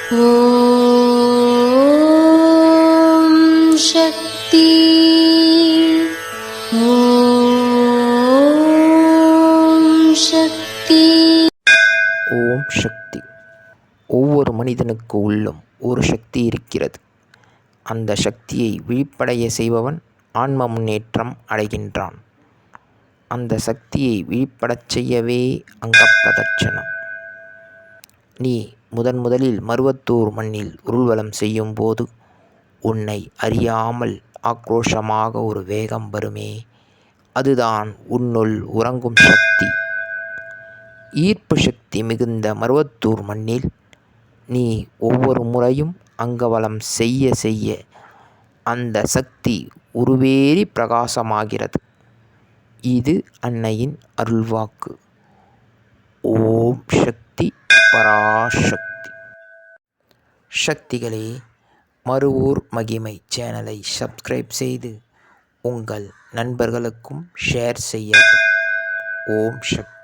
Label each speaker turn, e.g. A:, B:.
A: ஓம் சக்தி. ஓம் சக்தி.
B: ஓம் சக்தி. ஒவ்வொரு மனிதனுக்கு உள்ளும் ஒரு சக்தி இருக்கிறது. அந்த சக்தியை விழிப்படைய செய்பவன் ஆன்ம முன்னேற்றம் அடைகின்றான். அந்த சக்தியை விழிப்படச் செய்யவே அங்கப்பிரதட்சணம். நீ முதலில் மருவத்தூர் மண்ணில் ஊர்வலம் செய்யும் போது உன்னை அறியாமல் ஆக்ரோஷமாக ஒரு வேகம் வருமே, அதுதான் உன்னுள் உறங்கும் சக்தி. ஈர்ப்பு சக்தி மிகுந்த மருவத்தூர் மண்ணில் நீ ஒவ்வொரு முறையும் அங்கவலம் செய்ய செய்ய அந்த சக்தி உருவேறி பிரகாசமாகிறது. இது அன்னையின் அருள்வாக்கு. ஓம் சக்தி பராசக்தி. சக்திகளே, மருவூர் மகிமை சேனலை சப்ஸ்கிரைப் செய்து உங்கள் நண்பர்களுக்கும் ஷேர் செய்யவும். ஓம் சக்தி.